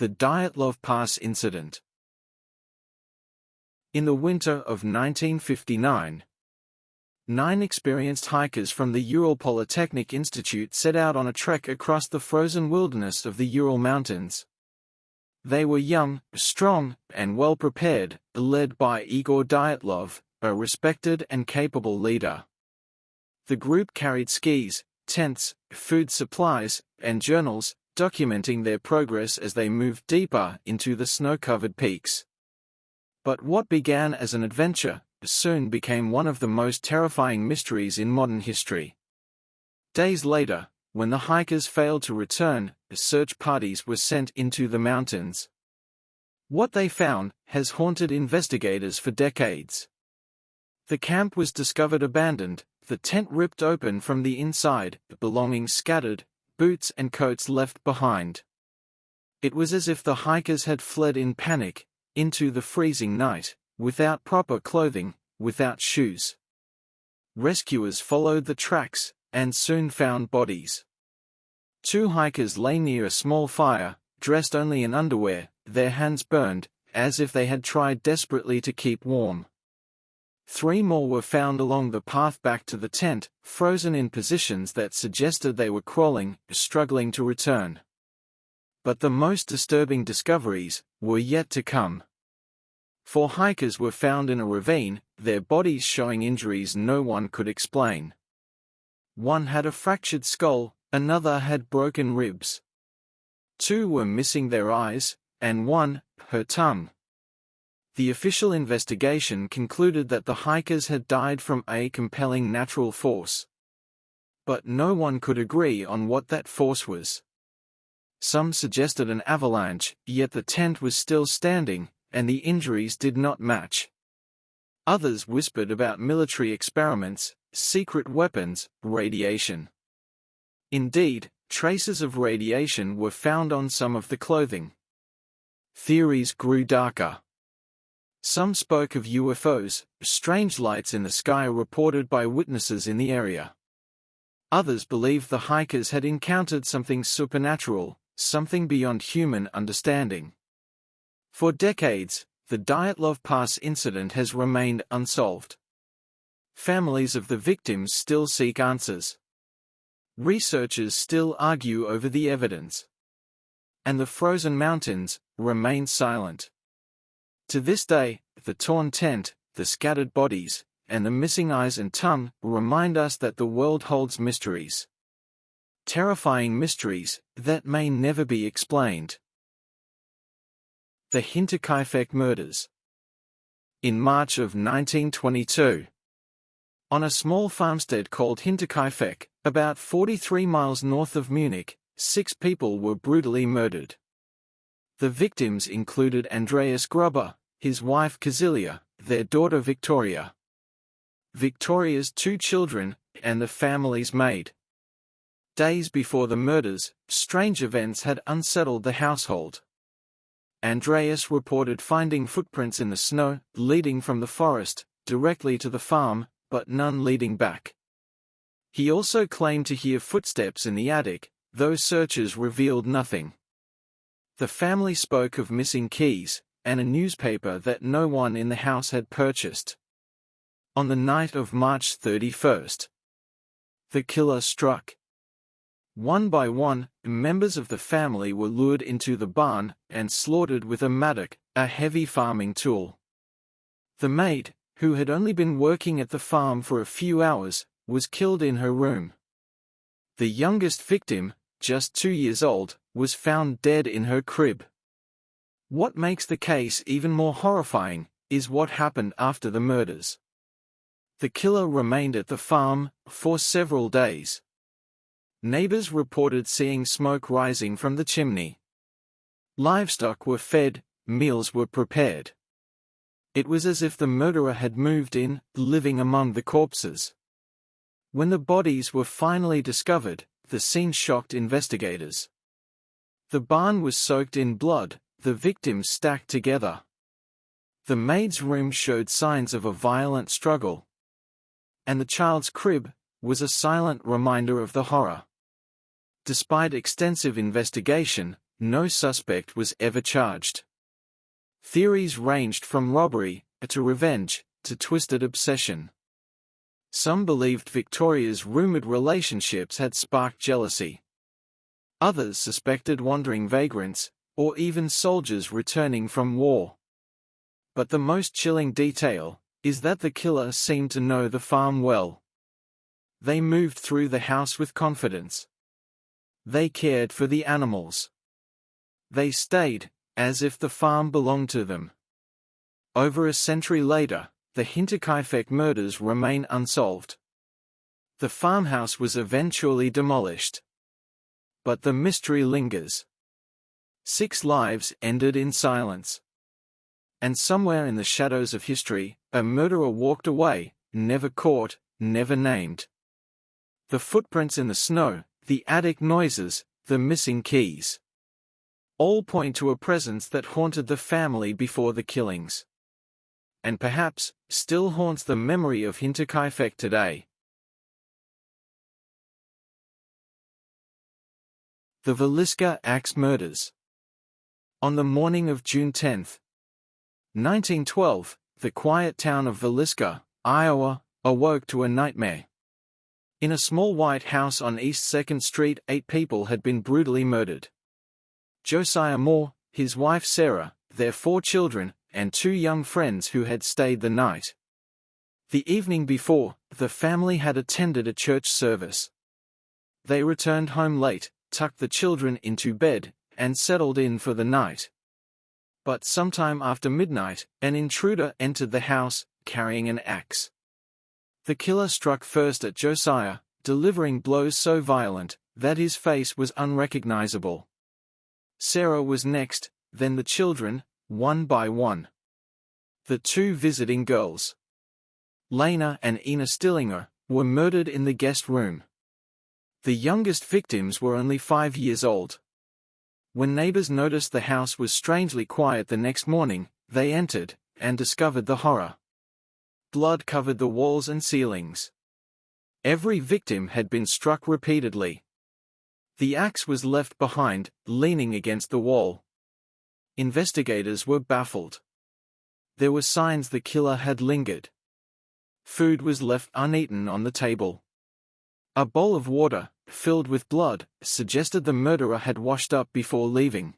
the Dyatlov Pass incident. In the winter of 1959, 9 experienced hikers from the Ural Polytechnic Institute set out on a trek across the frozen wilderness of the Ural Mountains. They were young, strong, and well-prepared, led by Igor Dyatlov, a respected and capable leader. The group carried skis, tents, food supplies, and journals, documenting their progress as they moved deeper into the snow-covered peaks. But what began as an adventure soon became one of the most terrifying mysteries in modern history. Days later, when the hikers failed to return, search parties were sent into the mountains. What they found has haunted investigators for decades. The camp was discovered abandoned, the tent ripped open from the inside, belongings scattered, boots and coats left behind. It was as if the hikers had fled in panic, into the freezing night, without proper clothing, without shoes. Rescuers followed the tracks, and soon found bodies. 2 hikers lay near a small fire, dressed only in underwear, their hands burned, as if they had tried desperately to keep warm. 3 more were found along the path back to the tent, frozen in positions that suggested they were crawling, struggling to return. But the most disturbing discoveries were yet to come. 4 hikers were found in a ravine, their bodies showing injuries no one could explain. 1 had a fractured skull, another had broken ribs. 2 were missing their eyes, and 1, her tongue. The official investigation concluded that the hikers had died from a compelling natural force. But no one could agree on what that force was. Some suggested an avalanche, yet the tent was still standing, and the injuries did not match. Others whispered about military experiments, secret weapons, radiation. Indeed, traces of radiation were found on some of the clothing. Theories grew darker. Some spoke of UFOs, strange lights in the sky reported by witnesses in the area. Others believed the hikers had encountered something supernatural, something beyond human understanding. For decades, the Dyatlov Pass incident has remained unsolved. Families of the victims still seek answers. Researchers still argue over the evidence. And the frozen mountains remain silent. To this day, the torn tent, the scattered bodies, and the missing eyes and tongue remind us that the world holds mysteries. Terrifying mysteries that may never be explained. The Hinterkaifeck murders. In March of 1922, on a small farmstead called Hinterkaifeck, about 43 miles north of Munich, 6 people were brutally murdered. The victims included Andreas Gruber, his wife Kazilia, their daughter Victoria, Victoria's 2 children, and the family's maid. Days before the murders, strange events had unsettled the household. Andreas reported finding footprints in the snow, leading from the forest, directly to the farm, but none leading back. He also claimed to hear footsteps in the attic, though searches revealed nothing. The family spoke of missing keys, and a newspaper that no one in the house had purchased. On the night of March 31st, the killer struck. One by one, members of the family were lured into the barn and slaughtered with a mattock, a heavy farming tool. The maid, who had only been working at the farm for a few hours, was killed in her room. The youngest victim, just 2 years old, was found dead in her crib. What makes the case even more horrifying is what happened after the murders. The killer remained at the farm for several days. Neighbors reported seeing smoke rising from the chimney. Livestock were fed, meals were prepared. It was as if the murderer had moved in, living among the corpses. When the bodies were finally discovered, the scene shocked investigators. The barn was soaked in blood, the victims stacked together. The maid's room showed signs of a violent struggle. And the child's crib was a silent reminder of the horror. Despite extensive investigation, no suspect was ever charged. Theories ranged from robbery to revenge to twisted obsession. Some believed Victoria's rumored relationships had sparked jealousy. Others suspected wandering vagrants, or even soldiers returning from war. But the most chilling detail is that the killer seemed to know the farm well. They moved through the house with confidence. They cared for the animals. They stayed, as if the farm belonged to them. Over a century later, the Hinterkaifeck murders remain unsolved. The farmhouse was eventually demolished. But the mystery lingers. 6 lives ended in silence. And somewhere in the shadows of history, a murderer walked away, never caught, never named. The footprints in the snow, the attic noises, the missing keys. All point to a presence that haunted the family before the killings. And perhaps, still haunts the memory of Hinterkaifeck today. The Villisca Axe Murders. On the morning of June 10, 1912, the quiet town of Villisca, Iowa, awoke to a nightmare. In a small white house on East 2nd Street, 8 people had been brutally murdered. Josiah Moore, his wife Sarah, their 4 children, and 2 young friends who had stayed the night. The evening before, the family had attended a church service. They returned home late, tucked the children into bed, and settled in for the night. But sometime after midnight, an intruder entered the house, carrying an axe. The killer struck first at Josiah, delivering blows so violent that his face was unrecognizable. Sarah was next, then the children, one by one. The 2 visiting girls, Lena and Ina Stillinger, were murdered in the guest room. The youngest victims were only 5 years old. When neighbors noticed the house was strangely quiet the next morning, they entered, and discovered the horror. Blood covered the walls and ceilings. Every victim had been struck repeatedly. The axe was left behind, leaning against the wall. Investigators were baffled. There were signs the killer had lingered. Food was left uneaten on the table. A bowl of water, filled with blood, suggested the murderer had washed up before leaving.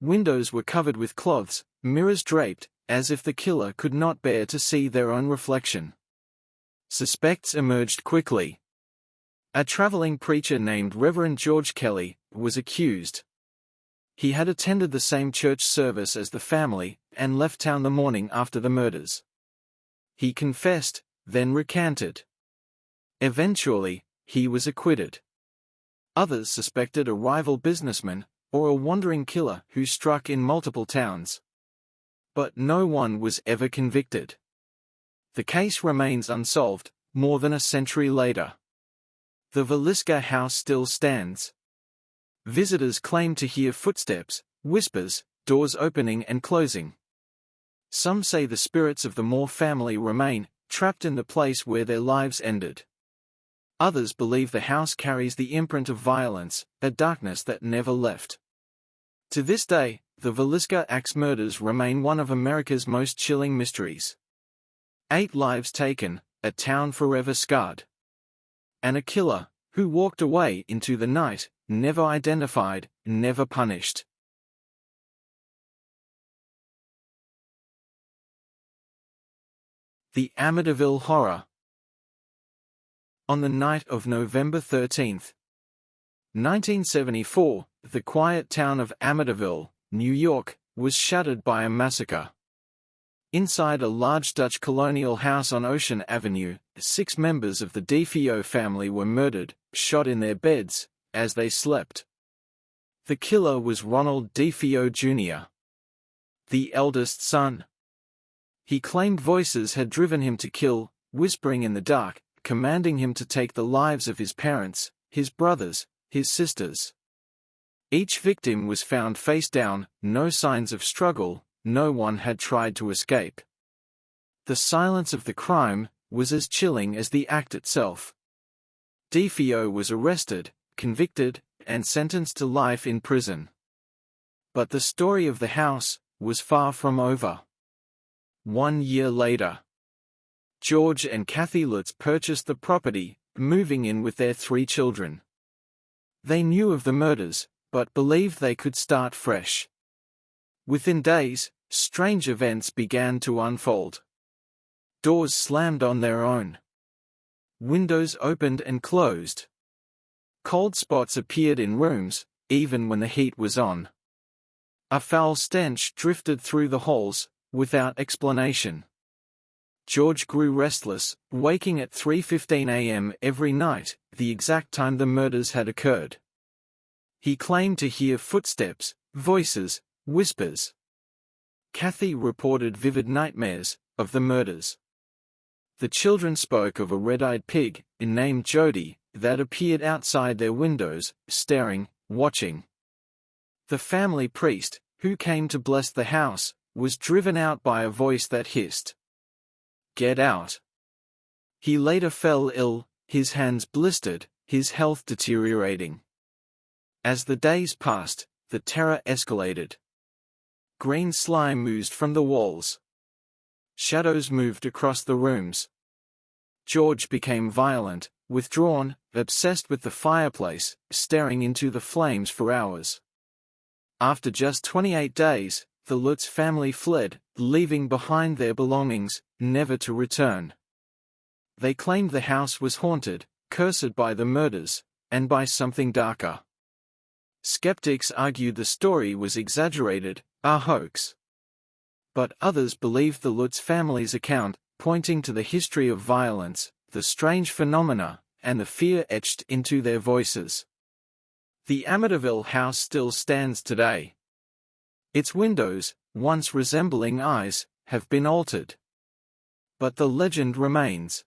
Windows were covered with cloths, mirrors draped, as if the killer could not bear to see their own reflection. Suspects emerged quickly. A traveling preacher named Reverend George Kelly was accused. He had attended the same church service as the family, and left town the morning after the murders. He confessed, then recanted. Eventually, he was acquitted. Others suspected a rival businessman, or a wandering killer who struck in multiple towns. But no one was ever convicted. The case remains unsolved, more than a century later. The Villisca house still stands. Visitors claim to hear footsteps, whispers, doors opening and closing. Some say the spirits of the Moore family remain, trapped in the place where their lives ended. Others believe the house carries the imprint of violence, a darkness that never left. To this day, the Villisca Axe murders remain one of America's most chilling mysteries. 8 lives taken, a town forever scarred. And a killer, who walked away into the night, never identified, never punished. The Amityville Horror. On the night of November 13, 1974, the quiet town of Amityville, New York, was shattered by a massacre. Inside a large Dutch colonial house on Ocean Avenue, 6 members of the DeFeo family were murdered, shot in their beds, as they slept. The killer was Ronald DeFeo Jr., the eldest son. He claimed voices had driven him to kill, whispering in the dark, commanding him to take the lives of his parents, his brothers, his sisters. Each victim was found face down, no signs of struggle, no one had tried to escape. The silence of the crime was as chilling as the act itself. DeFeo was arrested, convicted, and sentenced to life in prison. But the story of the house was far from over. 1 year later, George and Kathy Lutz purchased the property, moving in with their 3 children. They knew of the murders, but believed they could start fresh. Within days, strange events began to unfold. Doors slammed on their own. Windows opened and closed. Cold spots appeared in rooms, even when the heat was on. A foul stench drifted through the halls, without explanation. George grew restless, waking at 3:15 a.m. every night, the exact time the murders had occurred. He claimed to hear footsteps, voices, whispers. Kathy reported vivid nightmares of the murders. The children spoke of a red-eyed pig, named Jody, that appeared outside their windows, staring, watching. The family priest, who came to bless the house, was driven out by a voice that hissed, "Get out." He later fell ill, his hands blistered, his health deteriorating. As the days passed, the terror escalated. Green slime oozed from the walls. Shadows moved across the rooms. George became violent, withdrawn, obsessed with the fireplace, staring into the flames for hours. After just 28 days, the Lutz family fled, leaving behind their belongings, never to return. They claimed the house was haunted, cursed by the murders, and by something darker. Skeptics argued the story was exaggerated, a hoax. But others believed the Lutz family's account, pointing to the history of violence, the strange phenomena, and the fear etched into their voices. The Amityville house still stands today. Its windows, once resembling eyes, have been altered. But the legend remains.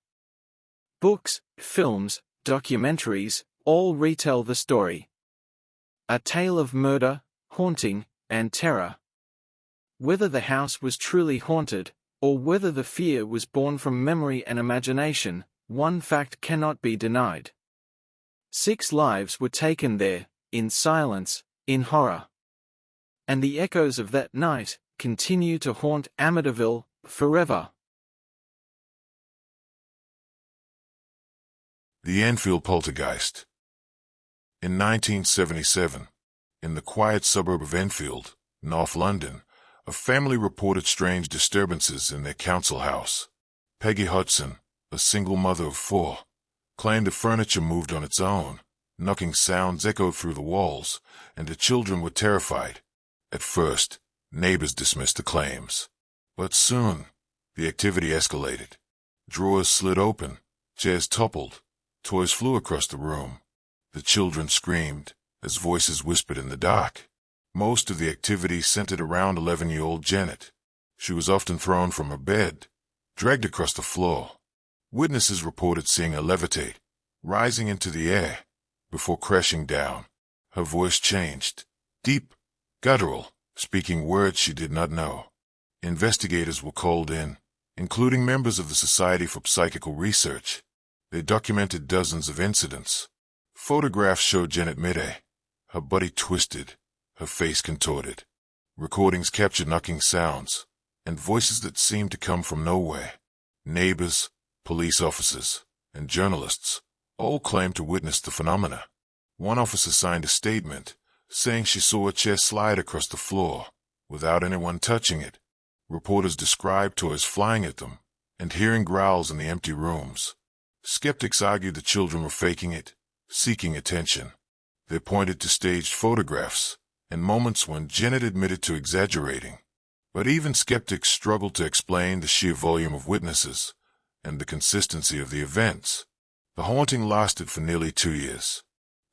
Books, films, documentaries, all retell the story. A tale of murder, haunting, and terror. Whether the house was truly haunted, or whether the fear was born from memory and imagination, one fact cannot be denied. 6 lives were taken there, in silence, in horror. And the echoes of that night continue to haunt Amityville forever. The Enfield Poltergeist. In 1977, in the quiet suburb of Enfield, North London, a family reported strange disturbances in their council house. Peggy Hudson, a single mother of 4, claimed the furniture moved on its own, knocking sounds echoed through the walls, and the children were terrified. At first, neighbors dismissed the claims. But soon, the activity escalated. Drawers slid open, chairs toppled, toys flew across the room. The children screamed, as voices whispered in the dark. Most of the activity centered around 11-year-old Janet. She was often thrown from her bed, dragged across the floor. Witnesses reported seeing her levitate, rising into the air, before crashing down. Her voice changed, deep, guttural, speaking words she did not know. Investigators were called in, including members of the Society for Psychical Research. They documented dozens of incidents. Photographs showed Janet Midday, her body twisted, her face contorted. Recordings captured knocking sounds, and voices that seemed to come from nowhere. Neighbors, police officers, and journalists all claimed to witness the phenomena. One officer signed a statement, saying she saw a chair slide across the floor, without anyone touching it. Reporters described toys flying at them, and hearing growls in the empty rooms. Skeptics argued the children were faking it, seeking attention. They pointed to staged photographs, and moments when Janet admitted to exaggerating. But even skeptics struggled to explain the sheer volume of witnesses, and the consistency of the events. The haunting lasted for nearly 2 years.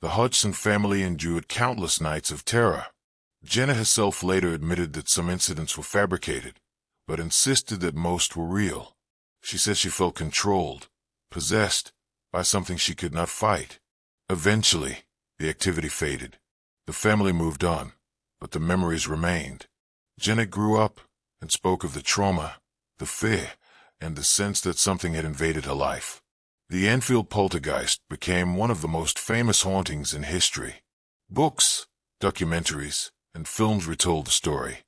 The Hodgson family endured countless nights of terror. Janet herself later admitted that some incidents were fabricated, but insisted that most were real. She said she felt controlled, possessed, by something she could not fight. Eventually, the activity faded. The family moved on, but the memories remained. Janet grew up and spoke of the trauma, the fear, and the sense that something had invaded her life. The Enfield Poltergeist became one of the most famous hauntings in history. Books, documentaries, and films retold the story.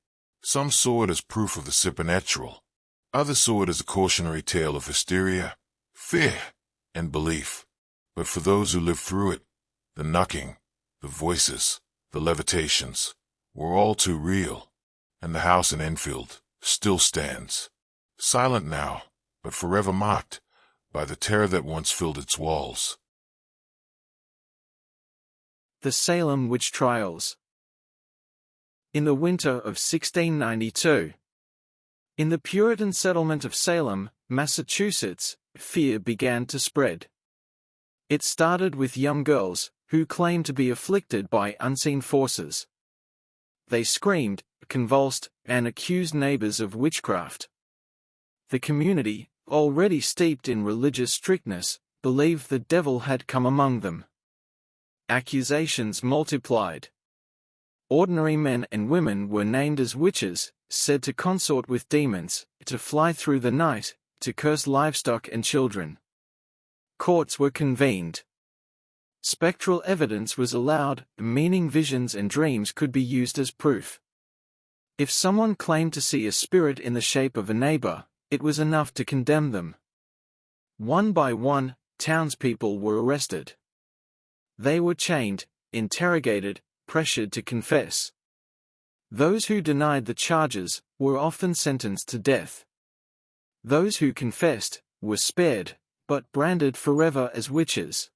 Some saw it as proof of the supernatural. Others saw it as a cautionary tale of hysteria, fear, and belief. But for those who lived through it, the knocking, the voices, the levitations, were all too real, and the house in Enfield still stands, silent now, but forever mocked by the terror that once filled its walls. The Salem Witch Trials. In the winter of 1692, in the Puritan settlement of Salem, Massachusetts, fear began to spread. It started with young girls who claimed to be afflicted by unseen forces. They screamed, convulsed, and accused neighbors of witchcraft. The community, already steeped in religious strictness, believed the devil had come among them. Accusations multiplied. Ordinary men and women were named as witches, said to consort with demons, to fly through the night, to curse livestock and children. Courts were convened. Spectral evidence was allowed, meaning visions and dreams could be used as proof. If someone claimed to see a spirit in the shape of a neighbor, it was enough to condemn them. One by one, townspeople were arrested. They were chained, interrogated, pressured to confess. Those who denied the charges were often sentenced to death. Those who confessed were spared, but branded forever as witches.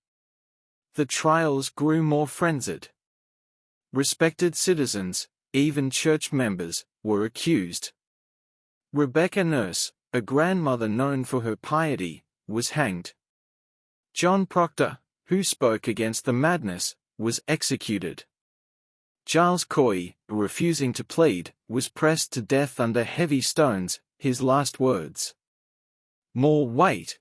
The trials grew more frenzied. Respected citizens, even church members, were accused. Rebecca Nurse, a grandmother known for her piety, was hanged. John Proctor, who spoke against the madness, was executed. Giles Coy, refusing to plead, was pressed to death under heavy stones, his last words. More weight.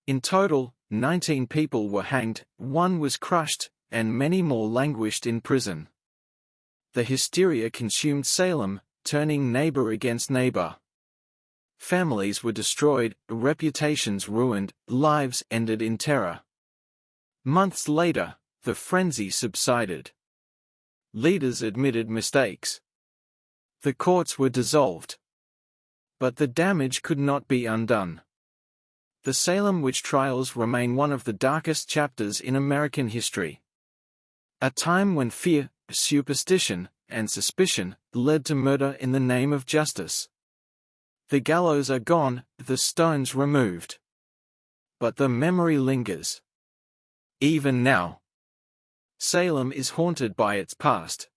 In total, 19 people were hanged, 1 was crushed, and many more languished in prison. The hysteria consumed Salem, turning neighbor against neighbor. Families were destroyed, reputations ruined, lives ended in terror. Months later, the frenzy subsided. Leaders admitted mistakes. The courts were dissolved. But the damage could not be undone. The Salem witch trials remain one of the darkest chapters in American history. A time when fear, superstition, and suspicion led to murder in the name of justice. The gallows are gone, the stones removed. But the memory lingers. Even now, Salem is haunted by its past.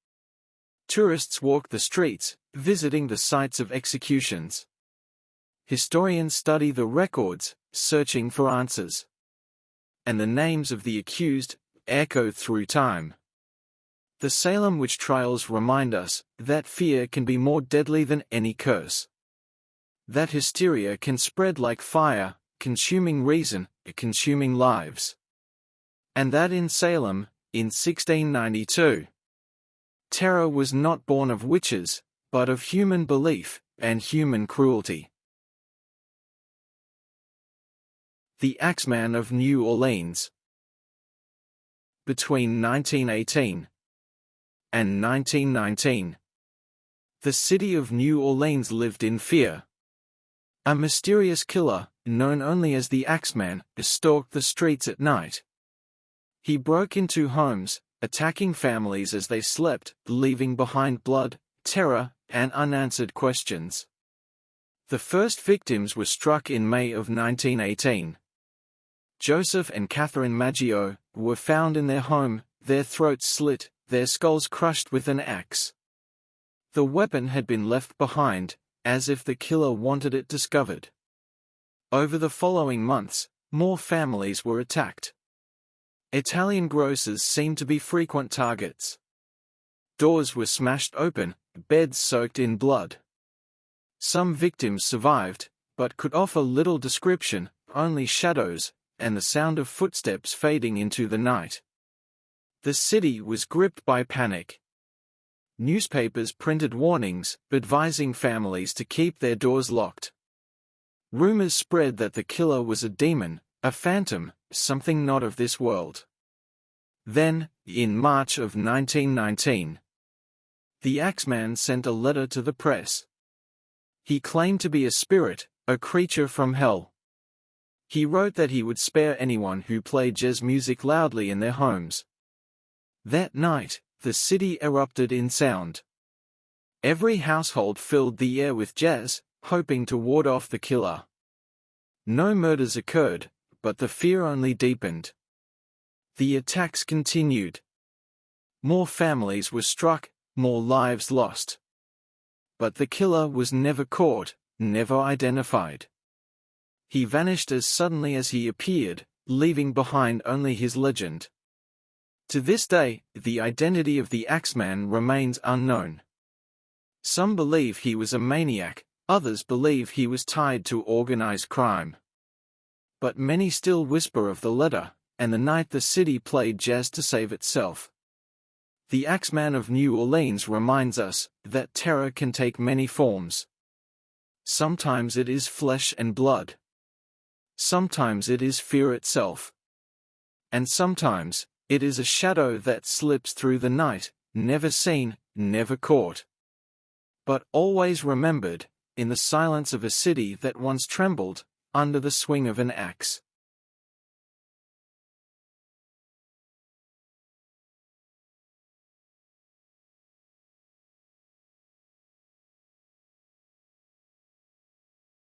Tourists walk the streets, visiting the sites of executions. Historians study the records, searching for answers. And the names of the accused echo through time. The Salem witch trials remind us that fear can be more deadly than any curse. That hysteria can spread like fire, consuming reason, consuming lives. And that in Salem, in 1692, terror was not born of witches, but of human belief and human cruelty. The Axeman of New Orleans. Between 1918 and 1919, the city of New Orleans lived in fear. A mysterious killer, known only as the Axeman, stalked the streets at night. He broke into homes, attacking families as they slept, leaving behind blood, terror, and unanswered questions. The first victims were struck in May of 1918. Joseph and Catherine Maggio were found in their home, their throats slit, their skulls crushed with an axe. The weapon had been left behind, as if the killer wanted it discovered. Over the following months, more families were attacked. Italian grocers seemed to be frequent targets. Doors were smashed open, beds soaked in blood. Some victims survived, but could offer little description, only shadows, and the sound of footsteps fading into the night. The city was gripped by panic. Newspapers printed warnings, advising families to keep their doors locked. Rumors spread that the killer was a demon, a phantom, something not of this world. Then, in March of 1919, The Axeman sent a letter to the press. He claimed to be a spirit, a creature from hell. He wrote that he would spare anyone who played jazz music loudly in their homes. That night, the city erupted in sound. Every household filled the air with jazz, hoping to ward off the killer. No murders occurred, but the fear only deepened. The attacks continued. More families were struck, more lives lost. But the killer was never caught, never identified. He vanished as suddenly as he appeared, leaving behind only his legend. To this day, the identity of the Axeman remains unknown. Some believe he was a maniac, others believe he was tied to organized crime. But many still whisper of the letter, and the night the city played jazz to save itself. The Axeman of New Orleans reminds us that terror can take many forms. Sometimes it is flesh and blood. Sometimes it is fear itself. And sometimes, it is a shadow that slips through the night, never seen, never caught. But always remembered, in the silence of a city that once trembled, under the swing of an axe.